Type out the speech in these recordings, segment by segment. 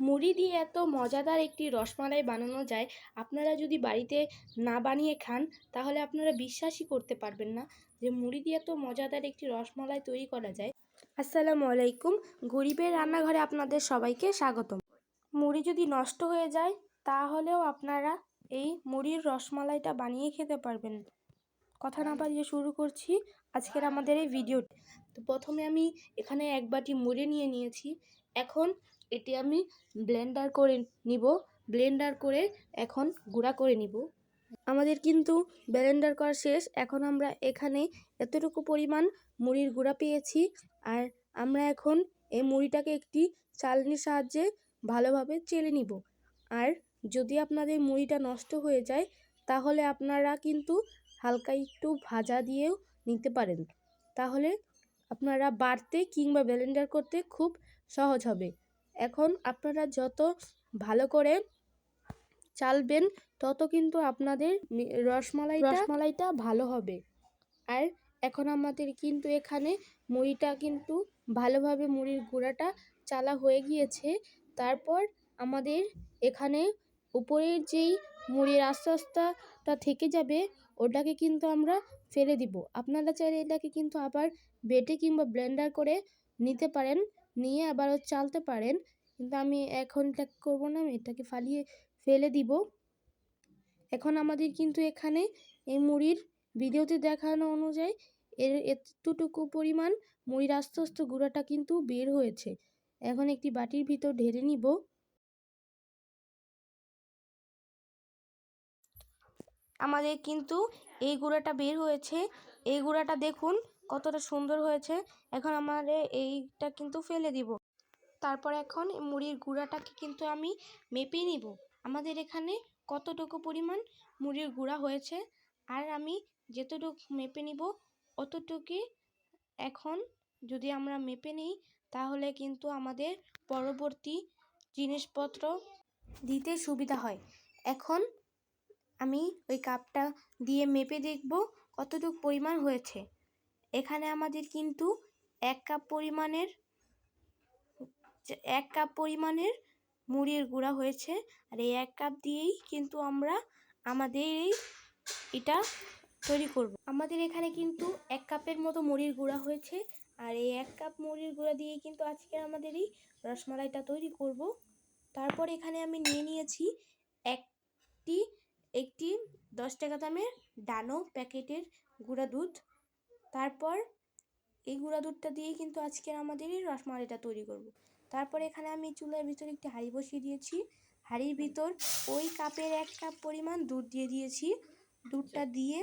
মুড়ি দিয়ে এত মজাদার একটি রসমালাই বানানো যায়, আপনারা যদি বাড়িতে না বানিয়ে খান তাহলে আপনারা বিশ্বাসই করতে পারবেন না যে মুড়ি দিয়ে এত মজাদার একটি রসমালাই তৈরি করা যায়। আসসালামু আলাইকুম, গরিবের রান্নাঘরে আপনাদের সবাইকে স্বাগতম। মুড়ি যদি নষ্ট হয়ে যায় তাহলেও আপনারা এই মুড়ির রসমালাইটা বানিয়ে খেতে পারবেন। কথা না বাড়িয়ে শুরু করছি আজকের আমাদের এই ভিডিওটি। তো প্রথমে আমি এখানে এক বাটি মুড়ি নিয়ে নিয়েছি। এখন এটি আমি ব্লেন্ডার করে নিব। ব্লেন্ডার করে এখন গুঁড়া করে নিব। আমাদের কিন্তু ব্লেন্ডার করা শেষ। এখন আমরা এখানে এতটুকু পরিমাণ মুড়ির গুঁড়া পেয়েছি। আর আমরা এখন এই মুড়িটাকে একটি চালনির সাহায্যে ভালোভাবে চেলে নিব। আর যদি আপনাদের মুড়িটা নষ্ট হয়ে যায় তাহলে আপনারা কিন্তু হালকা একটু ভাজা দিয়েও নিতে পারেন। তাহলে আপনারা বাটতে কিংবা ব্লেন্ডার করতে খুব সহজ হবে। এখন আপনারা যত ভালো করে চালবেন তত কিন্তু আপনাদের রসমালাইটা ভালো হবে। আর এখন আমাদের কিন্তু এখানে মুড়িটা কিন্তু ভালোভাবে মুড়ির গুঁড়াটা চালা হয়ে গিয়েছে। তারপর আমাদের এখানে উপরের যেই মুড়ির আস্তাটা থেকে যাবে ওটাকে কিন্তু আমরা ফেলে দিব। আপনারা চাইলে এটাকে কিন্তু আবার বেটে কিংবা ব্লেন্ডার করে নিতে পারেন, নিয়ে আবারও চালতে পারেন। কিন্তু আমি এখন এটা করবো না, আমি এটাকে ফেলে দিব। এখন আমাদের কিন্তু এখানে এই মুড়ির ভিডিওতে দেখানো অনুযায়ী এতটুকু পরিমাণ মুড়ির আস্তে আস্তে গুঁড়াটা কিন্তু বের হয়েছে। এখন একটি বাটির ভিতর ঢেলে নিব। আমাদের কিন্তু এই গুঁড়াটা বের হয়েছে। এই গুঁড়াটা দেখুন কতটা সুন্দর হয়েছে। এখন আমাদের এইটা কিন্তু ফেলে দিব। তারপর এখন মুড়ির গুঁড়াটাকে কিন্তু আমি মেপে নিব। আমাদের এখানে কতটুকু পরিমাণ মুড়ির গুঁড়া হয়েছে আর আমি যেতটুকু মেপে নিব অতটুকুই। এখন যদি আমরা মেপে নিই তাহলে কিন্তু আমাদের পরবর্তী জিনিসপত্র দিতে সুবিধা হয়। এখন আমি ওই কাপটা দিয়ে মেপে দেখব কতটুকু পরিমাণ হয়েছে। এখানে আমাদের কিন্তু 1 কাপ পরিমাণের মুড়ির গুঁড়া হয়েছে। আর এই 1 কাপ দিয়েই কিন্তু আমরা আমাদের এটা তৈরি করব। আমাদের এখানে কিন্তু 1 কাপের মতো মুড়ির গুঁড়া হয়েছে। আর এই 1 কাপ মুড়ির গুঁড়া দিয়েই কিন্তু আজকে আমাদের এই রসমালাইটা তৈরি করব। তারপর এখানে আমি নিয়ে নিয়েছি একটি 10 টাকা দামের ডানো প্যাকেটের গুঁড়া দুধ। তারপর এই গুঁড়া দুধটা দিয়েই কিন্তু আজকে আমাদের এই রসমালাইটা তৈরি করব। তারপর এখানে আমি চুলার ভিতর একটি হাঁড়ি বসিয়ে দিয়েছি। হাঁড়ির ভিতর ওই কাপের 1 কাপ পরিমাণ দুধ দিয়ে দিয়েছি। দুধটা দিয়ে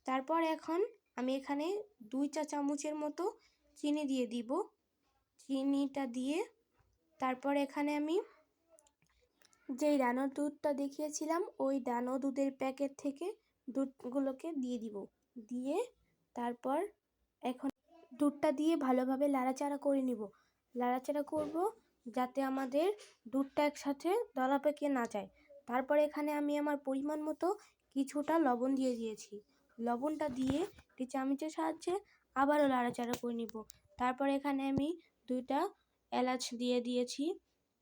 তারপর এখন আমি এখানে 2 চা চামচের মতো চিনি দিয়ে দিব। চিনিটা দিয়ে তারপর এখানে আমি যেই ডানো দুধটা দেখিয়েছিলাম ওই ডানো দুধের প্যাকেট থেকে দুধগুলোকে দিয়ে দিব। দিয়ে তারপর এখন দুধটা দিয়ে ভালোভাবে নাড়াচাড়া করে নিব। নাড়াচাড়া করব যাতে আমাদের দুধটা একসাথে দলা পেকে না যায়। তারপর এখানে আমি আমার পরিমাণ মতো কিছুটা লবণ দিয়ে দিয়েছি। লবণটা দিয়ে একটি চামচের সাহায্যে আবারও নাড়াচাড়া করে নিব। তারপর এখানে আমি 2টা এলাচ দিয়ে দিয়েছি।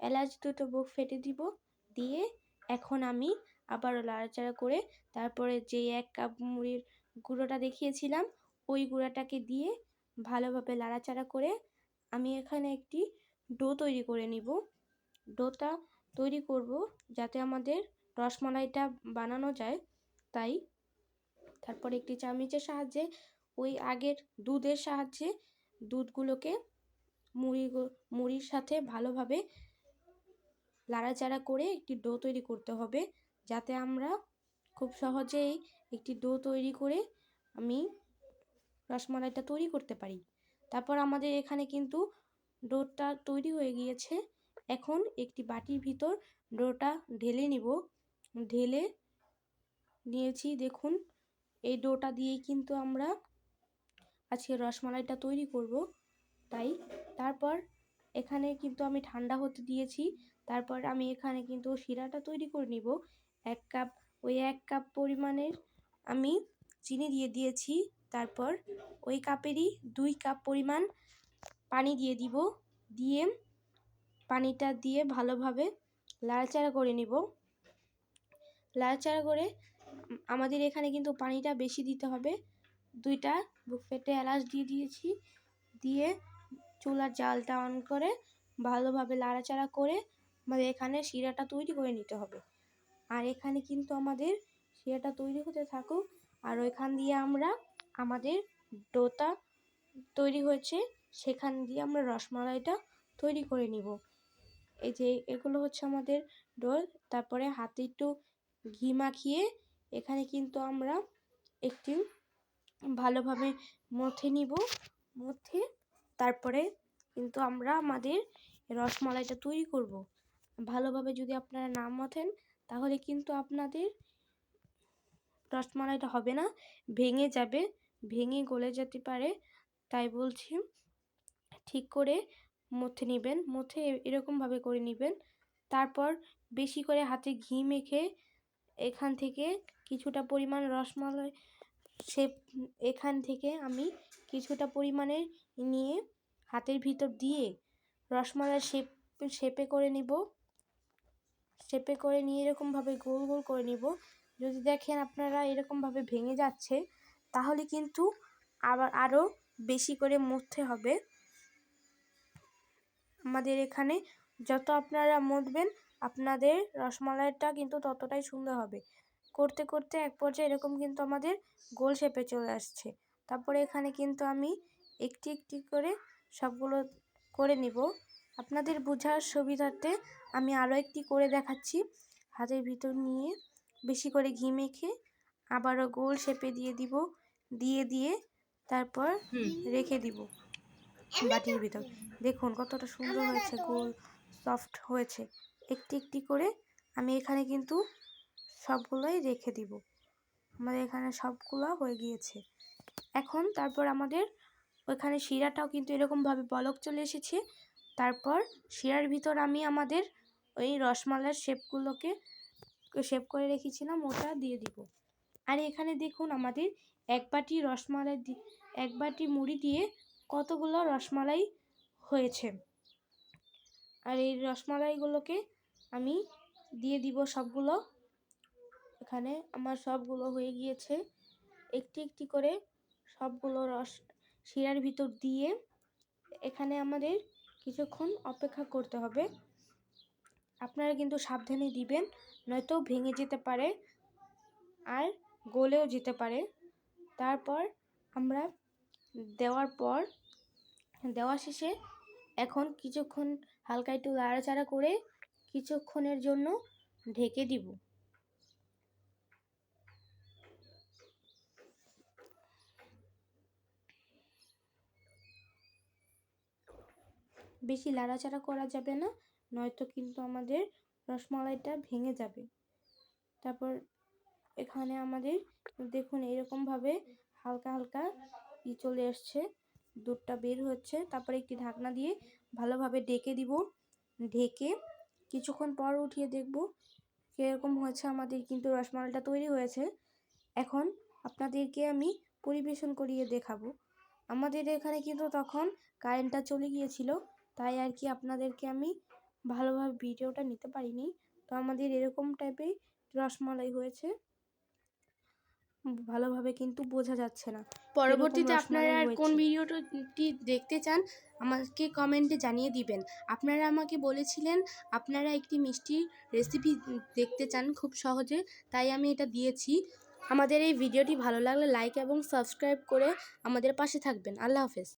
এলাচ দুটো ফেটে দিব। দিয়ে এখন আমি আবারও নাড়াচাড়া করে তারপরে যে 1 কাপ মুড়ির গুঁড়োটা দেখিয়েছিলাম ওই গুঁড়াটাকে দিয়ে ভালোভাবে নাড়াচাড়া করে আমি এখানে একটি ডো তৈরি করে নিব। ডোটা তৈরি করব যাতে আমাদের রসমালাইটা বানানো যায়, তাই। তারপর একটি চামচের সাহায্যে ওই আগের দুধের সাহায্যে দুধগুলোকে মুড়ির সাথে ভালোভাবে নাড়াচাড়া করে একটি ডো তৈরি করতে হবে, যাতে আমরা খুব সহজেই একটি ডো তৈরি করে আমি রসমালাইটা তৈরি করতে পারি। তারপর আমাদের এখানে কিন্তু ডোটা তৈরি হয়ে গিয়েছে। এখন একটি বাটির ভিতর ডোটা ঢেলে নিব। ঢেলে নিয়েছি দেখুন। এই ডোটা দিয়েই কিন্তু আমরা আজকে রসমালাইটা তৈরি করব, তাই। তারপর এখানে কিন্তু আমি ঠান্ডা হতে দিয়েছি। তারপর আমি এখানে কিন্তু শিরাটা তৈরি করে নিব। 1 কাপ ওই 1 কাপ পরিমাণের আমি চিনি দিয়ে দিয়েছি। তারপর ওই কাপেরই 2 কাপ পরিমাণ পানি দিয়ে দিব। দিয়ে পানিটা দিয়ে ভালোভাবে লাড়াচাড়া করে নিব। লাড়াচাড়া করে আমাদের এখানে কিন্তু পানিটা বেশি দিতে হবে। 2টা বুক ফেটে এলাচ দিয়ে দিয়েছি, দিয়ে চুলার জালটা অন করে ভালোভাবে লাড়াচাড়া করে আমাদের এখানে শিরাটা তৈরি করে নিতে হবে। আর এখানে কিন্তু আমাদের শিরাটা তৈরি হতে থাকুক, আর ওইখান দিয়ে আমরা আমাদের ডোটা তৈরি হয়েছে সেখান দিয়ে আমরা রসমালাইটা তৈরি করে নিব। এই যে এগুলো হচ্ছে আমাদের ডো। তারপরে হাতে একটু ঘি মাখিয়ে এখানে কিন্তু আমরা একটু ভালোভাবে মথে নিব। মথে তারপরে কিন্তু আমরা আমাদের রসমালাইটা তৈরি করব। ভালোভাবে যদি আপনারা না মথেন তাহলে কিন্তু আপনাদের রসমালাইটা হবে না, ভেঙে যাবে, ভেঙে গলে যেতে পারে। তাই বলছি ঠিক করে মথে নেবেন, মথে এরকমভাবে করে নেবেন। তারপর বেশি করে হাতে ঘি মেখে এখান থেকে কিছুটা পরিমাণ রসমালাই এখান থেকে আমি কিছুটা পরিমাণে নিয়ে হাতের ভিতর দিয়ে রসমালাই শেপে করে নিব। শেপে করে নিয়ে এরকমভাবে গোল গোল করে নিব। যদি দেখেন আপনারা এরকমভাবে ভেঙে যাচ্ছে তাহলে কিন্তু আবার আরও বেশি করে মথতে হবে। আমাদের এখানে যত আপনারা মথবেন আপনাদের রসমালাইটা কিন্তু ততটাই সুন্দর হবে। করতে করতে এক পর্যায়ে এরকম কিন্তু আমাদের গোল শেপে চলে আসছে। তারপরে এখানে কিন্তু আমি একটি একটি করে সবগুলো করে নিব। আপনাদের বোঝার সুবিধার্থে আমি আরও একটি করে দেখাচ্ছি। হাতের ভিতর নিয়ে বেশি করে ঘি মেখে আবারও গোল শেপে দিয়ে দিব, দিয়ে তারপর রেখে দিব বাটির ভিতর। দেখুন কতটা সুন্দর হয়েছে, গোল সফট হয়েছে। একটি একটি করে আমি এখানে কিন্তু সবগুলোই রেখে দিব। আমাদের এখানে সবগুলো হয়ে গিয়েছে। এখন তারপর আমাদের ওইখানে শিরাটাও কিন্তু এরকমভাবে বলক চলে এসেছে। তারপর শিরার ভিতর আমি আমাদের ওই রসমালাইয়ের শেপগুলোকে শেপ করে রেখেছিলাম ওটা দিয়ে দিব। আর এখানে দেখুন আমাদের এক বাটি মুড়ি দিয়ে কতগুলো রসমালাই হয়েছে। আর এই রসমালাইগুলোকে আমি দিয়ে দিব সবগুলো। এখানে আমার সবগুলো হয়ে গিয়েছে। একটি একটি করে সবগুলো শিরার ভিতর দিয়ে এখানে আমাদের কিছুক্ষণ অপেক্ষা করতে হবে। আপনারা কিন্তু সাবধানে দিবেন, নয়তো ভেঙে যেতে পারে আর গলেও যেতে পারে। তারপর আমরা দেওয়া শেষে এখন কিছুক্ষণ হালকা একটু নাড়াচাড়া করে কিছুক্ষণের জন্য ঢেকে দিব। বেশি নাড়াচাড়া করা যাবে না, নয়তো কিন্তু আমাদের রসমালাইটা ভেঙে যাবে। তারপর এখানে আমাদের দেখুন এরকমভাবে হালকা হালকা চলে আসছে, দুধটা বের হচ্ছে। তারপরে একটি ঢাকনা দিয়ে ভালোভাবে ঢেকে দিব। ঢেকে কিছুক্ষণ পর উঠিয়ে দেখব কীরকম হয়েছে। আমাদের কিন্তু রসমালাইটা তৈরি হয়েছে। এখন আপনাদেরকে আমি পরিবেশন করিয়ে দেখাবো। আমাদের এখানে কিন্তু তখন কারেন্টটা চলে গিয়েছিল, তাই আর কি আপনাদেরকে আমি ভালোভাবে ভিডিওটা নিতে পারিনি। তো আমাদের এরকম টাইপের রসমালাই হয়েছে, ভালোভাবে কিন্তু বোঝা যাচ্ছে না। পরবর্তীতে আপনারা আর কোন ভিডিওটি দেখতে চান আমাকে কমেন্টে জানিয়ে দিবেন। আপনারা আমাকে বলেছিলেন আপনারা একটি মিষ্টির রেসিপি দেখতে চান খুব সহজে, তাই আমি এটা দিয়েছি। আমাদের এই ভিডিওটি ভালো লাগলে লাইক এবং সাবস্ক্রাইব করে আমাদের পাশে থাকবেন। আল্লাহ হাফেজ।